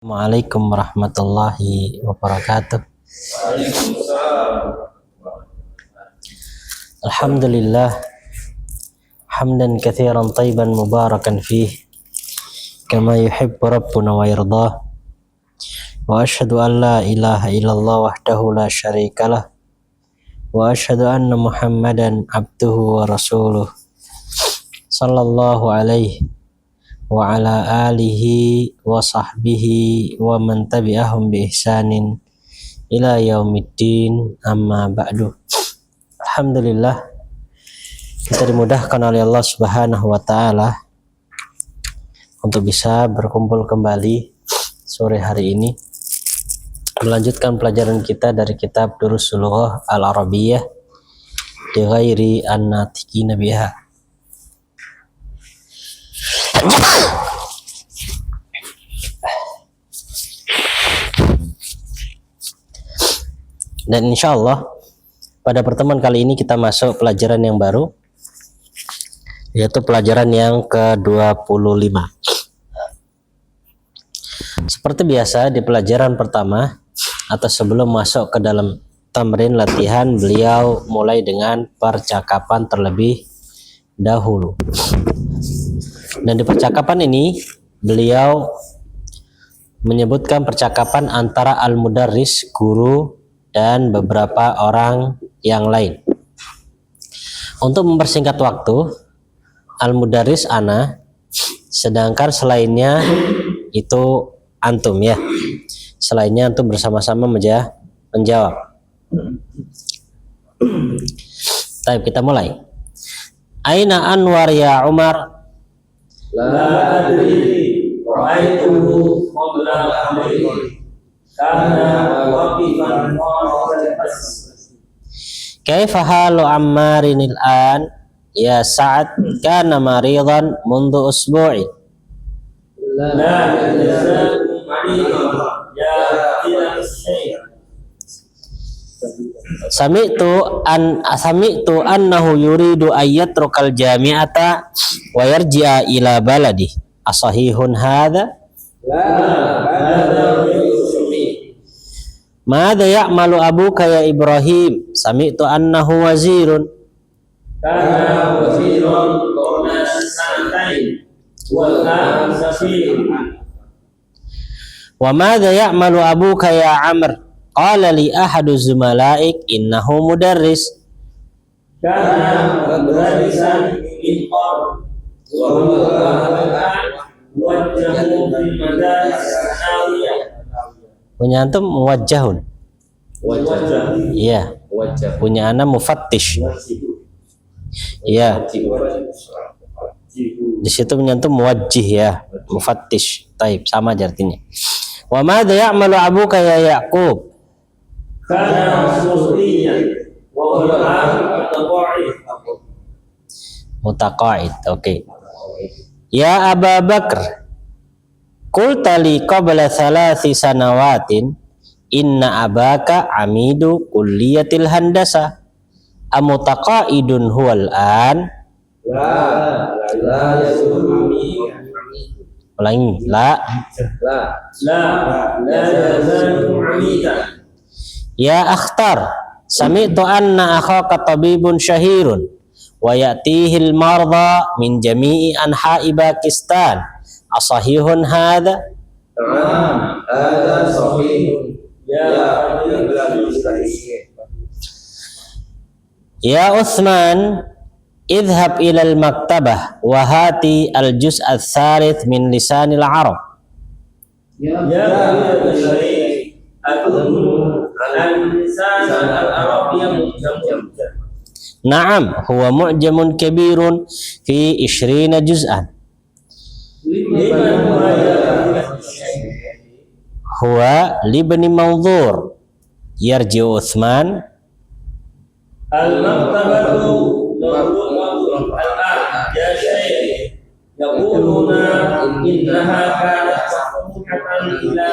Assalamualaikum warahmatullahi wabarakatuh. Alhamdulillah hamdan katsiran thayyiban mubarakan fih kama yuhibbu rabbuna wa yardah. Wa asyhadu an la ilaha illallah wahdahu la syarikalah wa asyhadu anna Muhammadan abduhu wa rasuluh sallallahu alaihi wa ala alihi wa sahbihi wa man tabi'ahum bi ihsanin ila yaumiddin, amma ba'du. Alhamdulillah, kita dimudahkan oleh Allah Subhanahu wa taala untuk bisa berkumpul kembali sore hari ini melanjutkan pelajaran kita dari kitab Durusul Lughah Al-Arabiyyah li ghairi an-natiqina biha. Dan insya Allah pada pertemuan kali ini kita masuk pelajaran yang baru, yaitu pelajaran yang ke-25. Seperti biasa di pelajaran pertama atau sebelum masuk ke dalam tamrin latihan, beliau mulai dengan percakapan terlebih dahulu. Dan di percakapan ini beliau menyebutkan percakapan antara al-mudarris, guru, dan beberapa orang yang lain. Untuk mempersingkat waktu, al-mudarris ana, sedangkan selainnya itu antum ya. Selainnya antum bersama-sama menjawab. Baik, kita mulai. Aina Anwar ya Umar? La adri ra'aituhu qabla al-amri kana waqifan qa'ifan. Kaifa halu Ammarin al-an ya Sa'ad? Kana maridan mundu usbu'i. La yazalu maridan ya ila syai'. Sami'tu annahu yuridu ayyatrukal jami'ata wa yarji'a ila baladi. Asahihun hadha? La hadha sahih. Madza ya'malu abuka ya Ibrahim? Sami'tu annahu wazirun. Kana wazirun qabla sanatain wal an safir. Wa madza ya'malu abuka ya Amr? Qala li ahadu zumala'ik innahu mudarris. Kana mudarrisan min qabl wa huwa al-an wajjahu fil madaris al-aliyah. Punya antum muwajjahun. Wajjah. Iya. Wajjah. Punya ana mufattish. Iya. Di situ punya antum muwajjih ya, mufattish. Taib, sama aja artinya. Wa madza ya'malu abuka ya Yaqub? Kana masuliyan wa huwa al-mutaqa'id. Mutaqa'id, oke. Ya Aba Bakr, qulta li qabla 3 sanawatin inna abaka amidu kulliyatil handasa. Amutaqa'idun huwal an? La yasulu Ulangi, la. yazalu amidan. Ya Akhtar, sami'tu anna akhaka tabibun syahirun wa ya'tihil marda min jami'i anha'i Pakistan. Asahihun hadha? Tamam, hadha sahih. Ya sahih. Ya Uthman, idhhab ilal maktabah wa hati al-juz' al-thalith min lisanil Arab. Ya sahih. Atunu al-lisan al-arabiyya mujam. Naam, huwa mu'jamun kabirun fi 20 juz'an. Liman Huwa libni Manzur. Yarji Uthman. al-maktabatu mawdu'atun al-an ya syekh. Yaquluna innaha kanat maftuhatan ila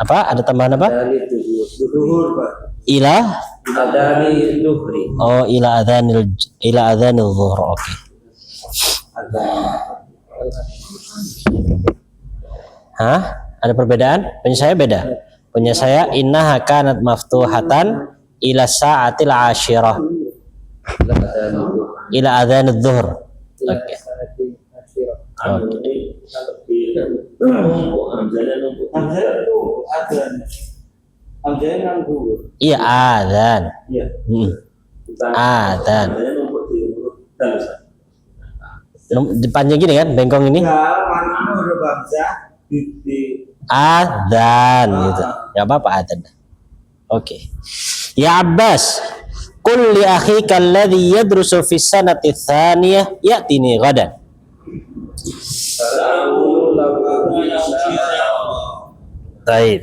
Apa? Ada tambahan apa? duhur, Pak. Ila? Adani duhri. Oh, ila adhanil dhuhr. Oke. Hah? Ada perbedaan? Punya saya beda. Punya saya innaha kanat maftuhatan ila sa'atil asyirah ila adzanidz zuhur. Oke. Anu ini di numpuk hamzahnya numpuk. Hamzah itu adzan. Hamzahnya nang dhuwur. Iya adzan. Iya. Adzan. Hamzahnya numpuk di huruf dal. Depannya gini kan, bengkong ini. Dal mana huruf hamzah di Adzan gitu. Ya apa adzan. Oke. Ya Abbas, qul li akhika alladhi yadrusu fi sanati tsaniyah ya'tini ghadan. Baik.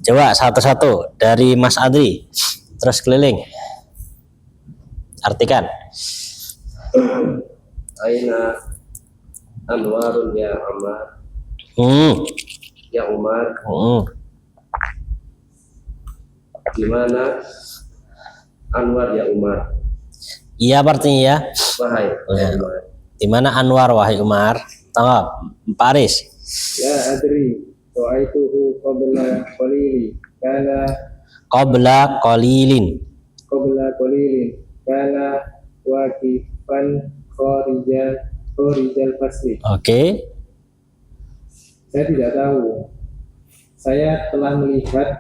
Coba satu-satu dari Mas Adri. Terus keliling. Artikan. Aina anwarun ya Umar. Ya Umar, di mana Anwar ya Umar? Iya artinya ya. Wahai Umar. Di mana Anwar wahai Umar? Tangkap, Pak Aris. Ya adri, ra'aituhu qabla qalili. Kana Qabla qalilin. kana waqifan kharijal fasli. Oke. Saya tidak tahu. Saya telah melihat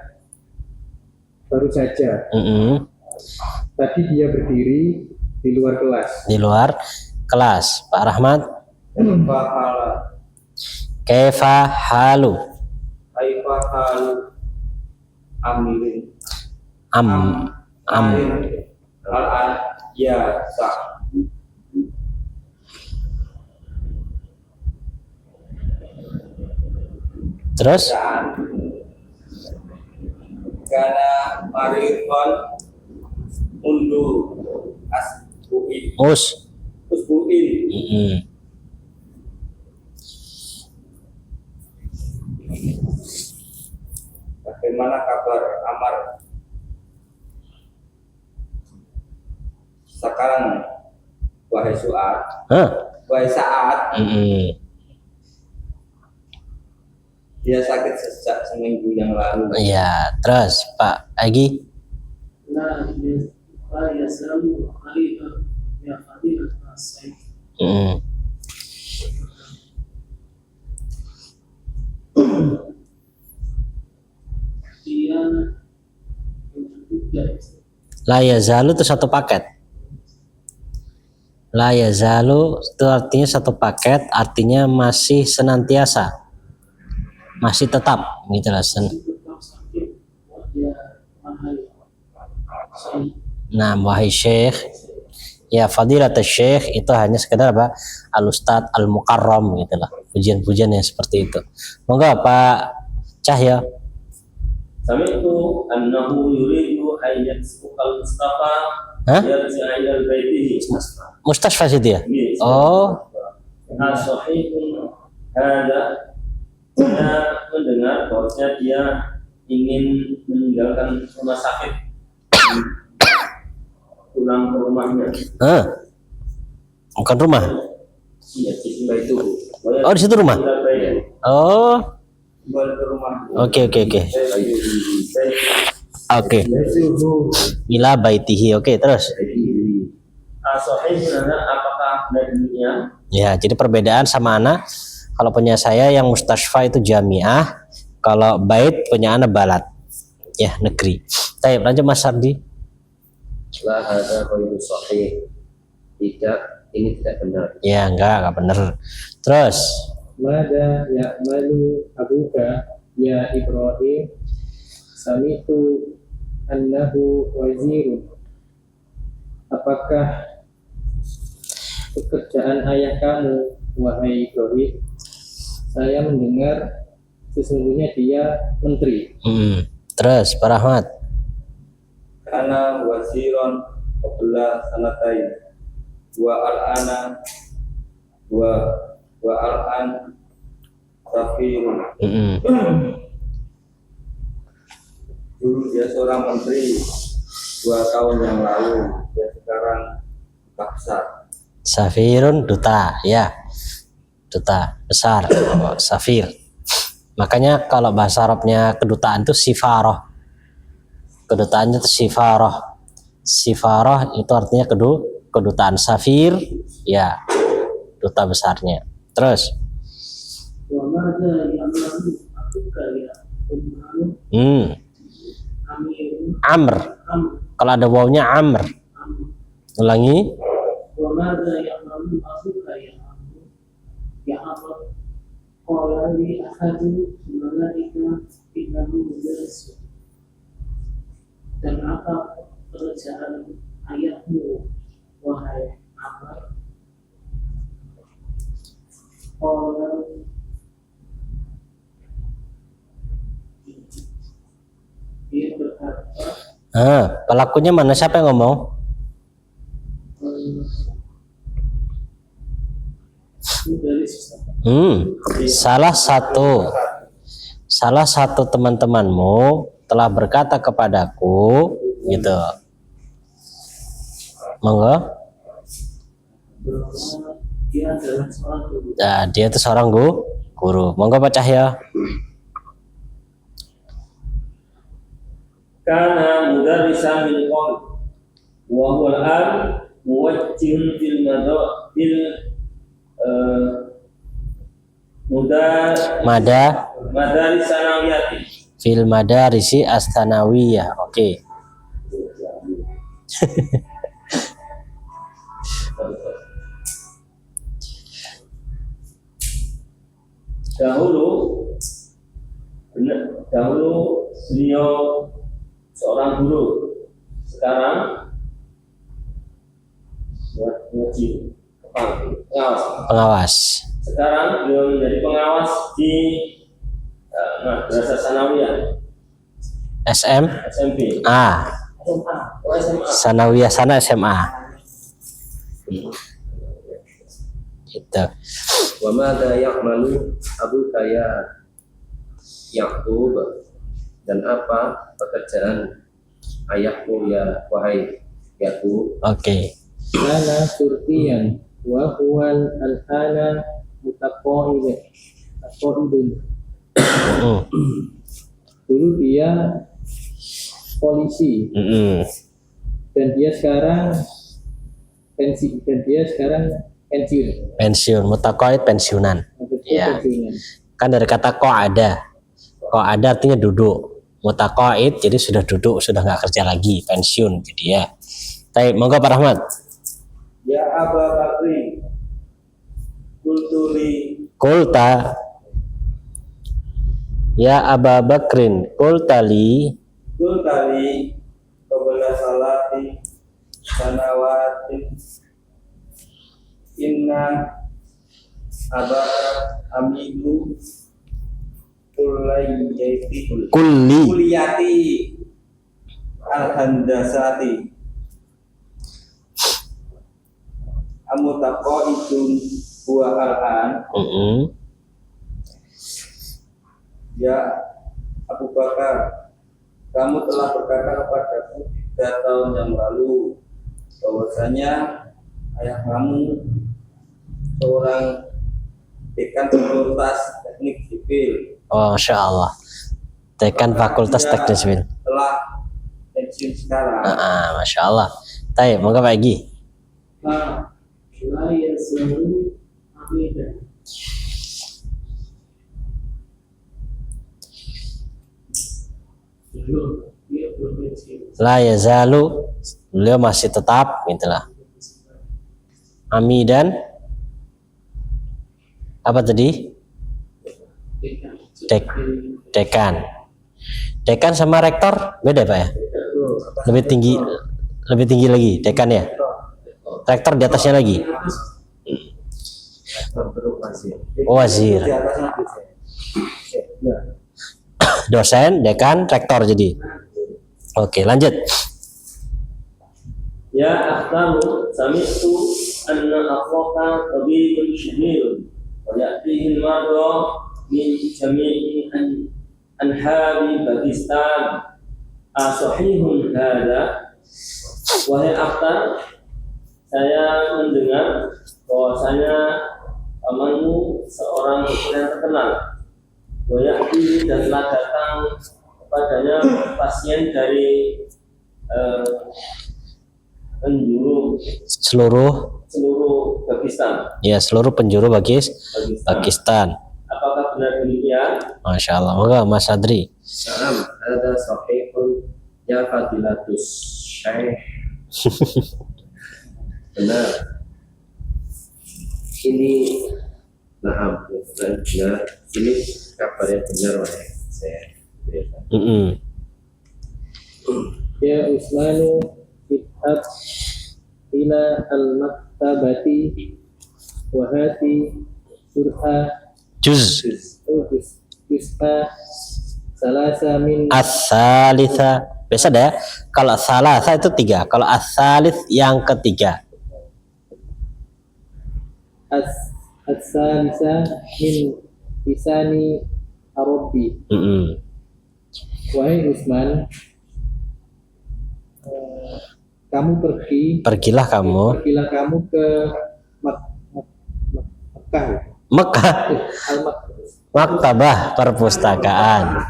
baru saja. Tadi dia berdiri di luar kelas. Di luar kelas. Pak Rahmat. Fahala. Kaifa halu. Kaifa halu amilin. Al-an ya sa. Terus Karena marirkon mundu asbuin usbuin. Bagaimana kabar Amar sekarang, wahai Su'ad? Wahai Sa'ad? Dia sakit sejak seminggu yang lalu. Iya, terus Pak Agi. لا يزال خليفة يا خليفة السيف dia La yazalu itu satu paket. La yazalu itu artinya satu paket, artinya masih senantiasa, masih tetap gitu lah. Nah, wahai Syekh, ya fadilat Syekh itu hanya sekedar apa? Al-Ustad Al-Mukarram gitu lah. Pujian-pujian yang seperti itu. Monggo Pak Cahya. Sami'tu annahu yuridu an yasbuqal Mustafa yarji'a ila baitihi. Mustasfa itu ya? Oh. As-sahihun hada, saya mendengar bahwasanya dia ingin meninggalkan rumah sakit, pulang ke rumahnya. Bukan rumah. Iya, itu. Oh, di situ rumah. Oh. Kembali ke rumah. Oke. Ila baitihi. Oke, terus. As-sahihun hada, apakah dari dunia? Ya, jadi perbedaan sama anak. Kalau punya saya yang mustasfa itu jamiah, kalau bait punya anak balat. Ya, negeri. Baik, lanjut Mas Sardi. La hada ghairu sahih. Tidak, ini tidak benar. Ya, enggak benar. Terus, Mada ya'malu abuka ya Ibrahim? Sami'tu annahu wazirun. Apakah pekerjaan ayah kamu, wahai Ibrahim? Saya mendengar sesungguhnya dia menteri. Terus Pak Rahmat. Karena waziron qabla sanatain wa al-an safirun. Dulu dia seorang menteri 2 tahun yang lalu, dia sekarang duta besar. Safirun duta, ya. duta besar, safir. Makanya kalau bahasa Arabnya kedutaan itu sifaroh. Kedutaannya itu sifaroh. Sifaroh itu artinya kedutaan, safir ya duta besarnya. Terus وماذا يعمل أخوك يا أمه أمير Amr. Kalau ada wawunya Amr. Ulangi. وماذا يعمل أخوك يا عمرو يا عمرو قال لي أحد الملائكة إنه مدرس dan apa pekerjaan ayahmu wahai Amr? Qala dia berkata Pelakunya mana? Siapa yang ngomong? dari Ustaz. Salah satu teman-temanmu telah berkata kepadaku gitu. Monggo. Bahwa dia adalah seorang guru. Nah, dia itu seorang guru. Monggo Pak Cahya. Kana mudarrisan min qabl wa huwa al-an muwajjihun fil madaris sanawiyati Fil madarisi astanawiyah. Oke. Dahulu beliau seorang guru, sekarang wajib Pengawas. Sekarang beliau menjadi pengawas di Madrasah Sanawiyah SMP. SMA. SMA. Sanawiyah sana SMA. Gitu. Wa madza ya'malu abuka ya Yaqub, dan apa pekerjaan ayahmu ya wahai Yaqub? Oke. Kana surtiyan wa huwal alhana mutaqaidun. Dulu dia polisi dan dia sekarang pensiun. Mutaqaid pensiunan. Ya. Pensiunan. Kan dari kata qa'ada. Qa'ada artinya duduk. Mutaqaid jadi sudah duduk, sudah nggak kerja lagi, pensiun jadi ya. Baik, monggo Pak Rahmat. Ya Aba Bakri, kultuli Kulta. Ya Aba Bakrin, kultali. qabla salati sanawatin inna abaka amilu kulliyati al-handasati amutaqaidun huwa al-an. Ya Abu Bakar, kamu telah berkata kepadaku 3 tahun yang lalu bahwasanya ayah kamu seorang dekan fakultas teknik sipil. Oh, Masya Allah. Dekan fakultas teknik sipil. Telah pensiun sekarang. Masya Allah. Baik, monggo Pak Egi. La yazalu hamidan. Dia berpensiun. La yazalu, beliau masih tetap gitulah. Amidan apa tadi? Dekan. Dekan sama rektor beda Pak ya? Lebih tinggi lagi dekan ya. Rektor di atasnya lagi. Oh, wazir. Dosen, dekan, rektor jadi. Oke, lanjut. Ya akhtaru sami'tu anna akhwaka tabibun syahir wa ya'tihi al-marda min jami'i anhabi Pakistan. Asahihun hadha? Wahai akhtar, saya mendengar bahwasanya pamanmu seorang yang terkenal. Wayahdi dan telah datang kepadanya pasien dari penjuru Seluruh Pakistan. ya seluruh penjuru Pakistan. Apakah benar demikian? Masya Allah. Moga Mas Adri. Na'am, ada sahihun ya fadilatus syekh. Benar. Ini na'am, benar. Ini kabar yang benar wahai saya. Mm-mm. Ya Usmanu idhab ila al-maktabati wa hati surha Juz juz'a salasa min as-salisa. Biasa deh. Kalau salasa itu 3. Kalau as-salis yang ketiga. as-salisa min lisani Arabi. Mm-mm. Wahai Usman, Pergilah kamu pergilah kamu ke Mekah. Mekah. Al-Makkah. Maktabah perpustakaan.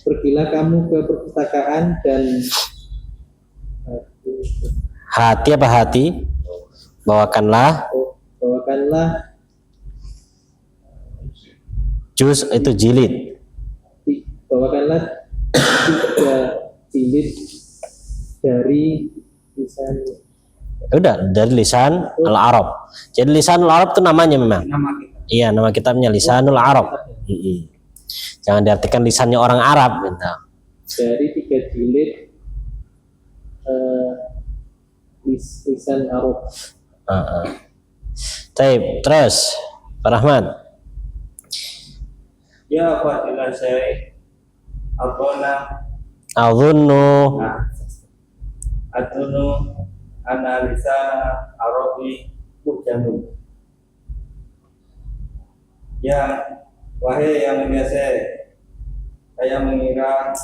Pergilah kamu ke perpustakaan dan Hati apa hati? Bawakanlah bawakanlah juz itu jilid. bawakanlah 3 jilid dari lisan Udah dari lisan al-Arab. Jadi lisan al-Arab itu namanya memang. Iya, nama kitabnya Lisanul Arab. Mm-mm. Jangan diartikan lisannya orang Arab gitu. dari 3 jilid lisan Arab. Baik, terus Pak Rahmat. Ya fadilah syekh. Azunnu Adunu analisa Arabi mujamun. Ya, wahai yang mulia saya mengira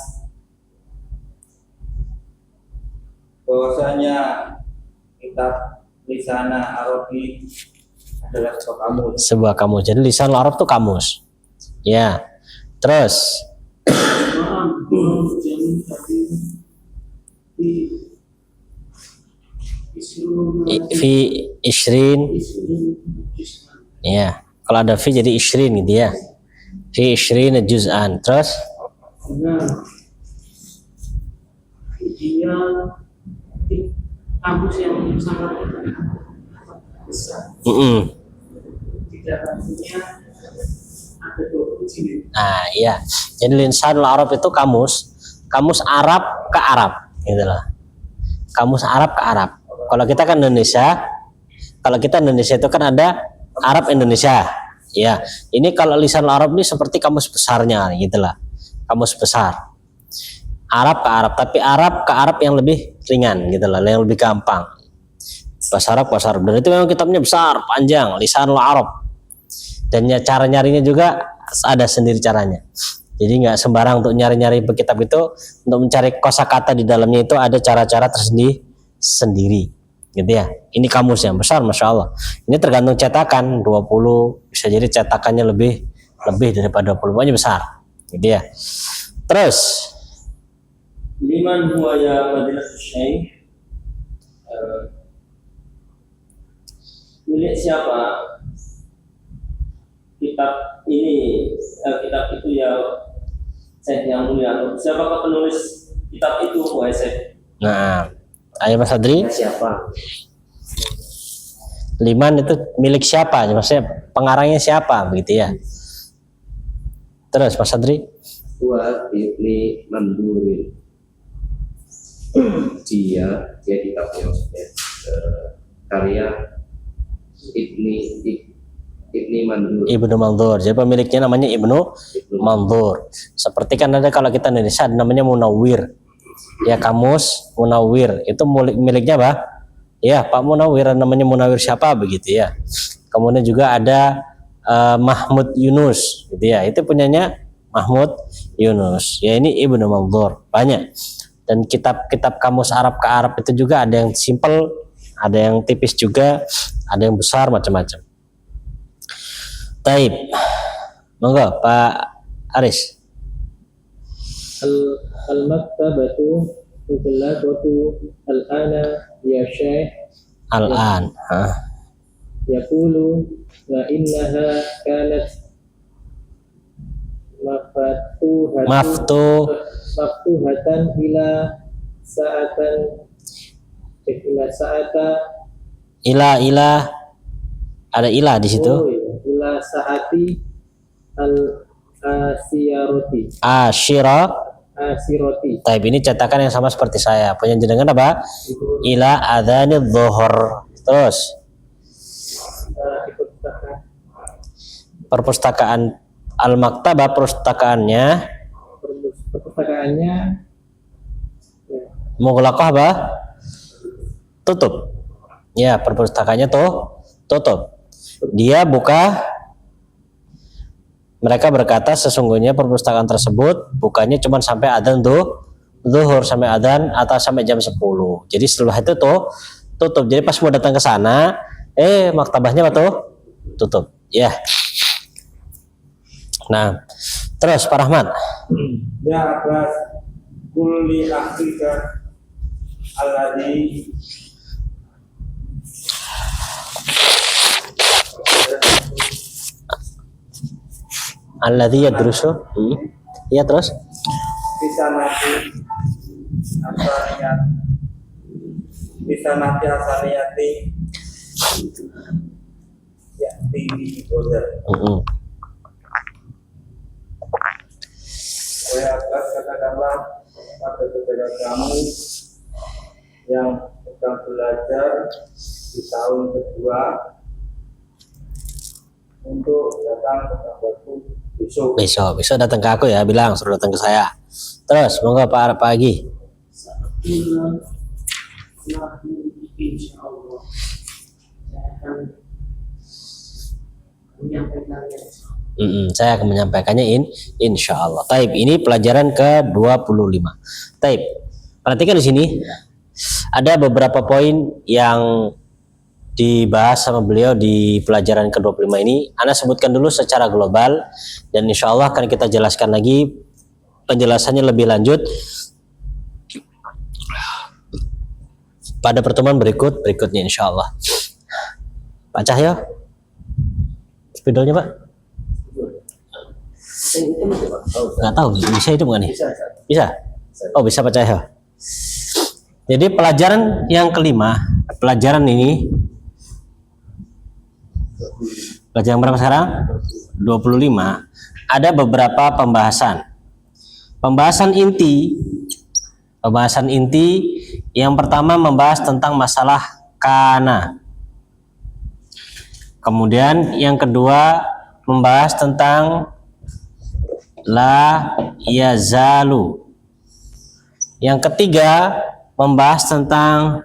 bahwasanya kitab Lisana Arabi adalah sebuah kamus. Sebuah kamus. Jadi lisan Arab itu kamus. Ya. Terus Maaf, jamin tadi di fi isrin. Ya. Kalau ada fi jadi isrin gitu ya. Fi isrin juz'an. Terus benar dia di kampus yang sangat besar, tidak artinya ada 20 jilid. nah iya. Jadi lisanul Arab itu kamus Arab ke Arab gitu loh. Kamus Arab ke Arab. Kalau kita kan Indonesia itu kan ada Arab Indonesia. Ya, ini kalau lisanul Arab ini seperti kamus besarnya gitu lah. Kamus besar. Arab ke Arab, tapi Arab ke Arab yang lebih ringan gitu lah, yang lebih gampang. Bahasa Arab. Dan itu memang kitabnya besar, panjang, lisanul Arab. Dan cara nyarinya juga ada sendiri caranya. Jadi nggak sembarang untuk nyari-nyari kitab itu, untuk mencari kosakata di dalamnya itu ada cara-cara tersendiri, gitu ya. Ini kamus yang besar, masya Allah. Ini tergantung cetakan, 20 bisa jadi cetakannya lebih daripada 20, pokoknya besar, gitu ya. Terus Liman huwa ya fadilatul syekh? Milik siapa kitab ini? Kitab itu ya Syekh yang mulia. Siapakah penulis kitab itu, wahai Syekh? nah, ayo Mas Adri, Siapa? Liman itu milik siapa? Maksudnya pengarangnya siapa, begitu ya. Terus Mas Adri, Wa Ibni Mandurin. Dia kitabnya maksudnya karya Ibni Mandur. Ibnu Mandur. Jadi pemiliknya namanya Ibnu Mandur. Seperti kan ada kalau kita Indonesia ada namanya Munawwir. Ya, kamus Munawwir. Itu miliknya apa? Ya, Pak Munawwir, namanya Munawwir siapa begitu ya. Kemudian juga ada Mahmud Yunus gitu ya. Itu punyanya Mahmud Yunus. Ya, ini Ibnu Mandur. Banyak. Dan kitab-kitab kamus Arab ke Arab itu juga ada yang simpel, ada yang tipis juga, ada yang besar macam-macam. Taib. Monggo Pak Aris. Al-maktabatu mughlaqatu al-ana ya Syekh. Al-an. Yaqulu wa innaha kanat maftuhatan ila sa'ata Ila ada ila di situ. ila sa'ati al-asirati. Taib, ini cetakan yang sama seperti saya. Punya jenengan apa? Ila adzanidz dhuhr. Terus perpustakaan al-maktabah, perpustakaannya mughlaqah apa? Tutup. Ya, perpustakaannya tutup. Dia buka. Mereka berkata sesungguhnya perpustakaan tersebut bukanya cuma sampai adzan zuhur, sampai adzan atau sampai jam 10. Jadi setelah itu tutup. Jadi pas mau datang ke sana, maktabahnya tutup. Ya. Nah, terus Pak Rahmat. Ya atas kulli akhika alladhi Alladzi yadrusu. Iya, terus bisa nanti asaliyati ya tinggi bodoh. Saya akan katakanlah pada saudara kamu yang sedang belajar di tahun kedua untuk datang ke tempatku besok datang ke aku ya, bilang suruh datang ke saya. Terus monggo Pak Agi. Insya Allah saya akan menyampaikannya. Saya akan menyampaikannya insya Allah. Taib, ini pelajaran ke-25. Taib, perhatikan di sini ada beberapa poin yang dibahas sama beliau di pelajaran ke-25 ini. Ana sebutkan dulu secara global dan insya Allah akan kita jelaskan lagi penjelasannya lebih lanjut pada pertemuan berikutnya insya Allah. Pak Cahyo, spidolnya Pak? Nggak tahu, bisa itu bukan nih? Bisa? Oh, bisa Pak Cahyo. Jadi pelajaran yang kelima, pelajaran ini pelajaran berapa sekarang? 25. Ada beberapa pembahasan. Pembahasan inti yang pertama membahas tentang masalah kana. Kemudian yang kedua membahas tentang la yazalu. Yang ketiga membahas tentang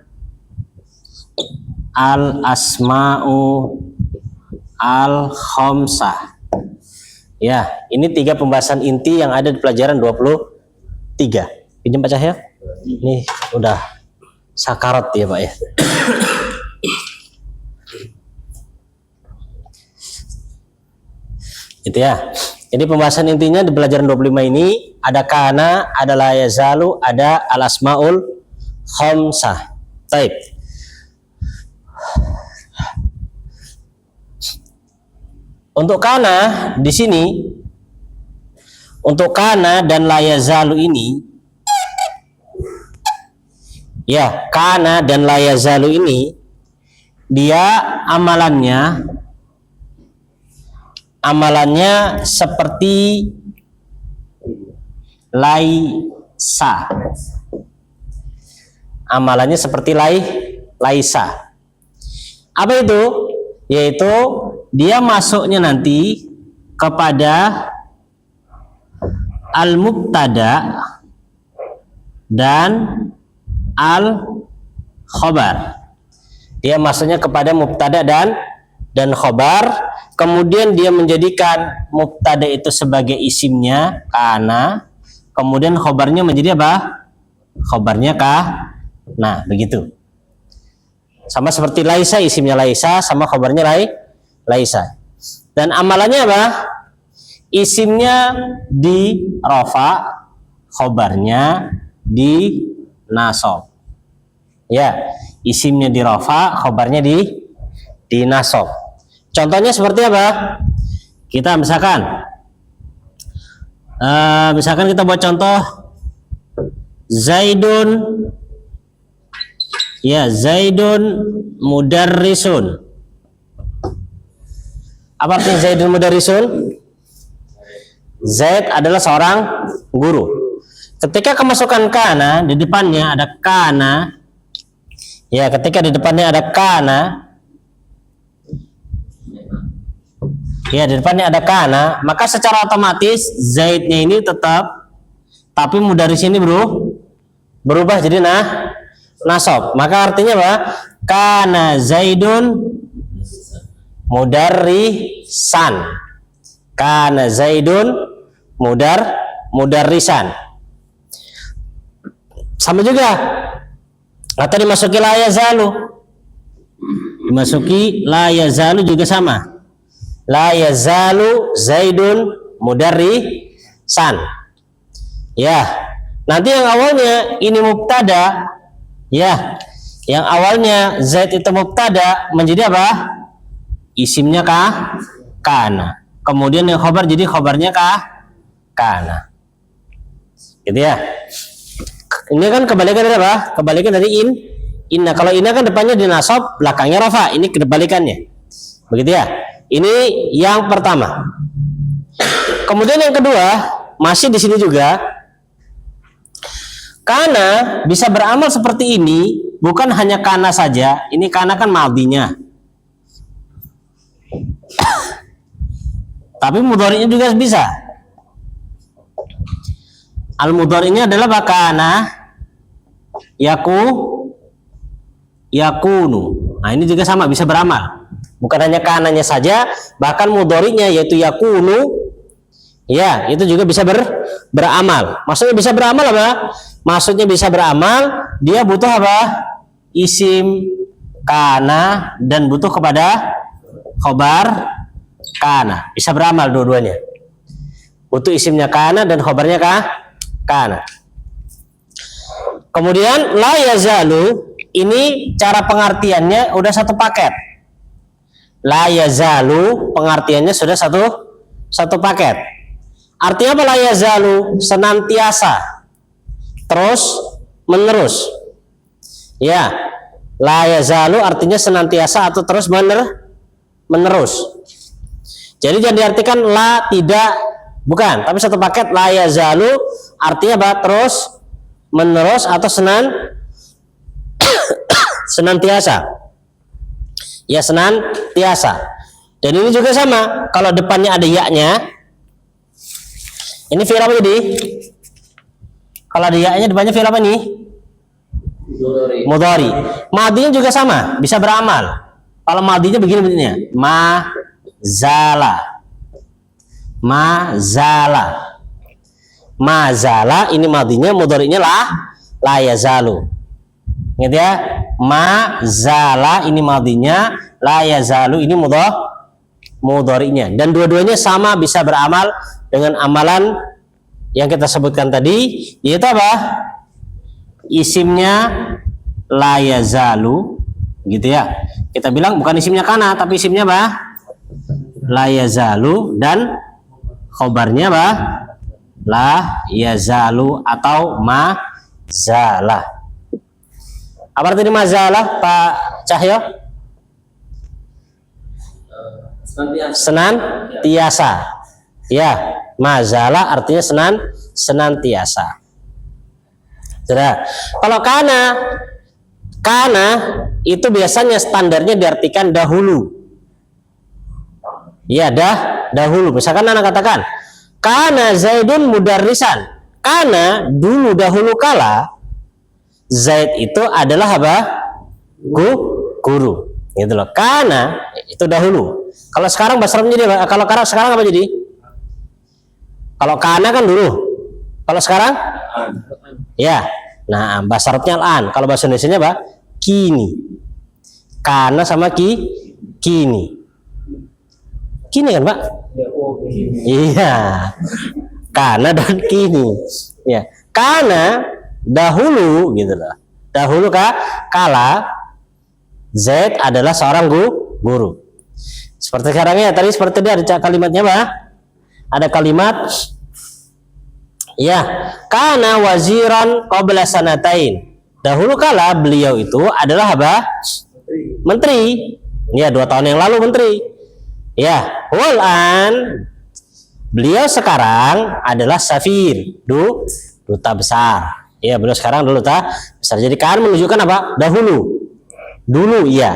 al-asma'u al-khamsah. Ya, ini 3 pembahasan inti yang ada di pelajaran 23. Pinjam Pak Cahyo. Ini udah sakarat ya Pak ya. Itu ya. Jadi pembahasan intinya di pelajaran 25 ini ada kana, ada la yazalu, ada al-asmaul khamsah. Baik. Untuk kana di sini, untuk kana dan la yazalu ini, ya, kana dan la yazalu ini dia amalannya seperti laisa. Amalannya seperti laisa. Apa itu? Yaitu dia masuknya nanti kepada al-mubtada dan al-khobar. Dia masuknya kepada mubtada dan khobar. Kemudian dia menjadikan mubtada itu sebagai isimnya kana. Kemudian khobarnya menjadi apa? Khobarnya kah? Nah, begitu. Sama seperti laisa, isimnya laisa sama khabarnya laisa. Dan amalannya apa? Isimnya di rafa, khabarnya di nasab. Ya, isimnya di rafa, khabarnya di nasab. Contohnya seperti apa? Kita misalkan kita buat contoh Zaidun, ya, Zaidun mudarrisun. Apa artinya Zaidun mudarrisun? Zaid adalah seorang guru. Ketika kemasukan kana, di depannya ada kana, ya, ketika di depannya ada kana, ya, di depannya ada kana, maka secara otomatis Zaidnya ini tetap, tapi mudarris ini berubah jadi nasab. Maka artinya apa? Kana Zaidun mudarrisan. Kana Zaidun mudarrisan. Sama juga atau dimasuki la yazalu. Dimasuki la yazalu juga sama. La yazalu Zaidun mudarrisan. Ya, nanti yang awalnya ini mubtada, ya, yang awalnya Zaid itu mubtada menjadi apa? Isimnya kana. Kemudian yang khabar jadi khabarnya kana. Gitu ya. Ini kan kebalikan dari apa? Kebalikan dari inna. Kalau inna kan depannya dinasab, belakangnya rafa. Ini kebalikannya. Begitu ya. Ini yang pertama. Kemudian yang kedua, masih di sini juga, kana bisa beramal seperti ini, bukan hanya kana saja. Ini kana kan madinya. Tapi mudhari'nya juga bisa. Al-mudhari'nya adalah kana yakunu. Nah, ini juga sama, bisa beramal. Bukan hanya kananya saja, bahkan mudhari'nya yaitu yakunu, ya, itu juga bisa beramal. Maksudnya bisa beramal apa? Maksudnya bisa beramal, dia butuh apa? Isim kana dan butuh kepada khabar kana. Bisa beramal dua-duanya. Butuh isimnya kana dan khabarnya kana. Kemudian la yazalu, ini cara pengertiannya udah satu paket. La yazalu pengertiannya sudah satu paket. Artinya apa la yazalu? Senantiasa, terus menerus. Ya, la yazalu artinya senantiasa atau terus menerus. Jadi jangan diartikan la tidak, bukan, tapi satu paket. La yazalu artinya apa? Terus menerus atau senantiasa. Ya, senantiasa. Dan ini juga sama. Kalau depannya ada ya-nya, ini fi'il apa jadi? Kalau ada ya-nya depannya fi'il apa nih? Mudhari. Madinya juga sama, bisa beramal. Kalau madinya begini-begininya. Mazala ini madinya, mudhari'nya la yazalu. Ingat ya, mazala ini madinya, la yazalu ini mudhari'nya. Dan dua-duanya sama bisa beramal dengan amalan yang kita sebutkan tadi, yaitu apa? Isimnya la yazalu, gitu ya. Kita bilang bukan isimnya kana, tapi isimnya apa? La yazalu, dan khobarnya apa? La yazalu atau mazala. Apa artinya mazala, Pak Cahyo? Senantiasa. Ya, mazala artinya senantiasa. Sudah. Kalau kana itu biasanya standarnya diartikan dahulu. Ya, dahulu. Misalkan anak katakan, kana Zaidun mudarrisan. Kana dulu dahulu kala Zaid itu adalah apa? Guru. Gitu loh. Kana itu dahulu. Kalau sekarang bahasa Arabnya jadi apa? Kalau sekarang apa jadi? Kalau kana kan dulu. Kalau sekarang? Ya. Nah, bahasa Arabnya al-an. Kalau bahasa Indonesianya apa? Kini. Kana sama kini. Kini kan, Pak? Iya. Kana dan kini. Ya. Kana dahulu gitu loh. Dahulu kala Zaid adalah seorang guru. Seperti sekarang ya, tadi seperti dia ada kalimatnya Pak. Ada kalimat ya, kana waziran qabla sanatain. Dahulu kala beliau itu adalah apa? Menteri. Ya, 2 tahun yang lalu menteri. Ya, walan beliau sekarang adalah safir, duta besar. Ya, beliau sekarang duta besar. Jadi kan menunjukkan apa? Dahulu. Dulu, iya.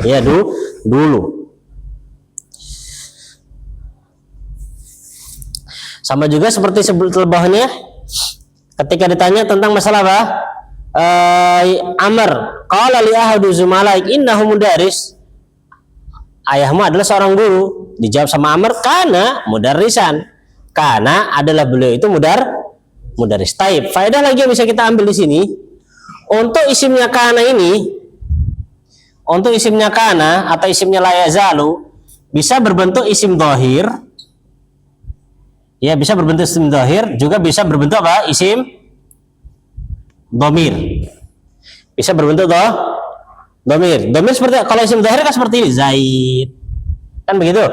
Ya, dulu. Sama juga seperti sebelumnya ketika ditanya tentang masalah apa? Amr qala li ahadu zumalaik innahu mudaris. Ayahmu adalah seorang guru. Dijawab sama Amr, kana mudarrisan. Kana adalah beliau itu mudaris. Taib. Faedah lagi yang bisa kita ambil di sini, untuk isimnya kana ini, untuk isimnya kana atau isimnya la yazalu bisa berbentuk isim dhahir. Ya, bisa berbentuk isim dhahir, juga bisa berbentuk apa? Isim dhamir. Bisa berbentuk dhamir. Dhamir seperti, kalau isim dhahir kan seperti ini, Zaid. Kan begitu.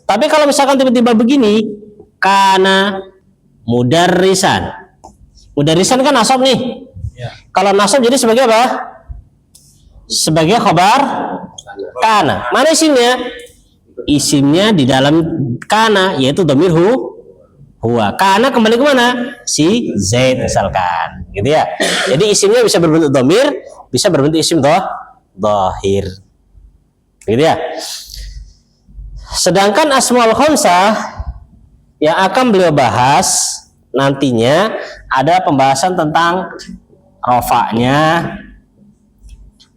Tapi kalau misalkan tiba-tiba begini, kana mudarrisan. Mudarrisan kan nasab nih. Ya. Kalau nasab jadi sebagai apa? Sebagai khabar kana. Mana isimnya? Isimnya di dalam kana, yaitu dhamir huwa. Kana kembali ke mana? Si Zaid misalkan, gitu ya. Jadi isimnya bisa berbentuk dhamir, bisa berbentuk isim dhahir. Gitu ya. Sedangkan asmaul khamsah yang akan beliau bahas nantinya ada pembahasan tentang rofaknya,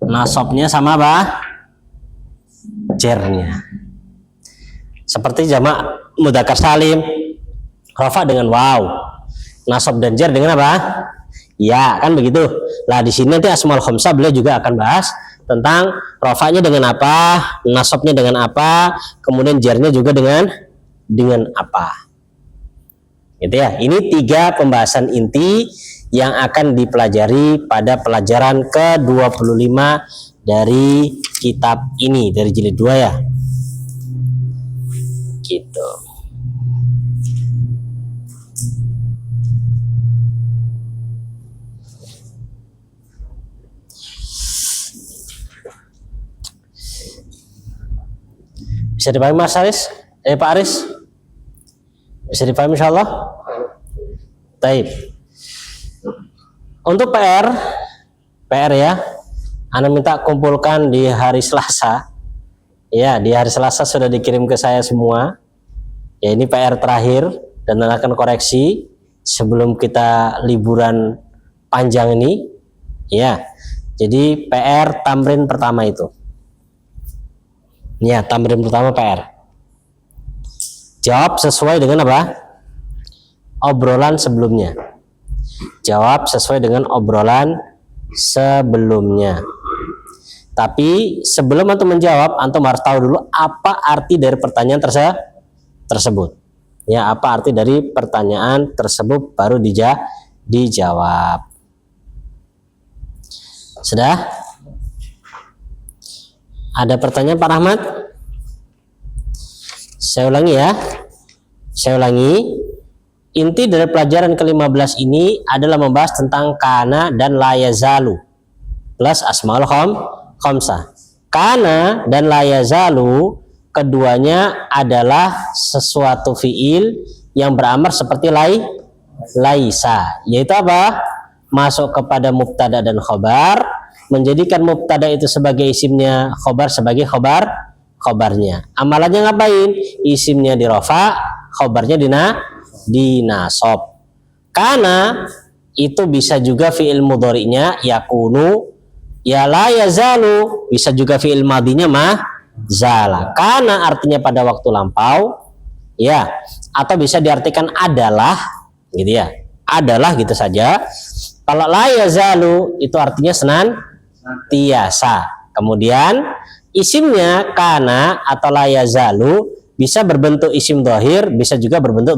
nasabnya sama apa? Jernya. Seperti jamak mudzakkar salim, rafa dengan waw, nasab dan jar dengan apa? Ya, kan begitu. Lah di sini nanti asmaul khamsah beliau juga akan bahas tentang rafanya dengan apa, nasabnya dengan apa, kemudian jarnya juga dengan apa. Gitu ya. Ini 3 pembahasan inti yang akan dipelajari pada pelajaran ke-25 dari kitab ini, dari jilid 2 ya. Gitu. Bisa dipahami Mas Aris? Pak Aris? Bisa dipahami insyaallah? Baik. Untuk PR ya, Anda minta kumpulkan di hari Selasa. Ya, di hari Selasa sudah dikirim ke saya semua. Ya, ini PR terakhir dan Anda akan koreksi sebelum kita liburan panjang ini. Ya. Jadi PR tamrin pertama itu. Ya, tamrin pertama PR. Jawab sesuai dengan apa? Obrolan sebelumnya. Jawab sesuai dengan obrolan sebelumnya. Tapi sebelum antum menjawab, antum harus tahu dulu apa arti dari pertanyaan tersebut. Ya, apa arti dari pertanyaan tersebut baru dijawab. Sudah? Ada pertanyaan Pak Rahmat? Saya ulangi ya. Saya ulangi. Inti dari pelajaran ke-15 ini adalah membahas tentang kana dan la yazalu plus asmaul khamsah. Kana dan la yazalu keduanya adalah sesuatu fiil yang beramar seperti laisa, yaitu apa? Masuk kepada mubtada dan khobar, menjadikan mubtada itu sebagai isimnya, khobar sebagai khobarnya. Amalannya ngapain? Isimnya di rafa, khobarnya di nasab. Kana itu bisa juga fiil mudhari'nya yakunu, ya la yazalu bisa juga fiil madinya zala. Kana artinya pada waktu lampau, ya, atau bisa diartikan adalah, gitu ya. Adalah gitu saja. Kalau la yazalu itu artinya senantiasa. Kemudian isimnya kana atau la yazalu bisa berbentuk isim dohir, bisa juga berbentuk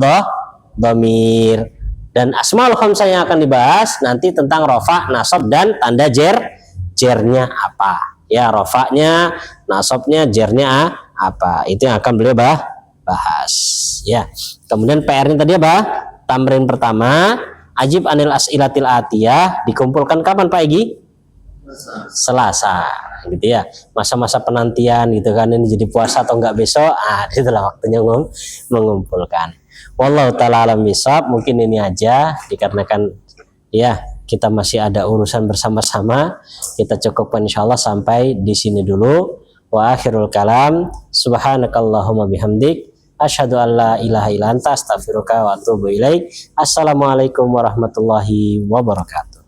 domir. Dan asmaul khamsah yang akan dibahas nanti tentang rofa, nasab, dan tanda jernya apa. Ya, rofaknya, nasabnya, jernya apa. Itu yang akan beliau bahas. Ya. Kemudian PR-nya tadi apa? Tamrin pertama, ajib anil as'ilatil atiyah, dikumpulkan kapan Pak Egi? Selasa, gitu ya. Masa-masa penantian gitu kan, ini jadi puasa atau enggak besok? Itulah waktunya mengumpulkan. Wallahu ta'ala alam bisawab. Mungkin ini aja dikarenakan ya kita masih ada urusan bersama-sama. Kita cukupkan insyaallah sampai di sini dulu. Wa akhirul kalam, subhanakallahumma bihamdik, asyhadu an la ilaha illa anta, astaghfiruka wa atubu ilaik. Assalamualaikum warahmatullahi wabarakatuh.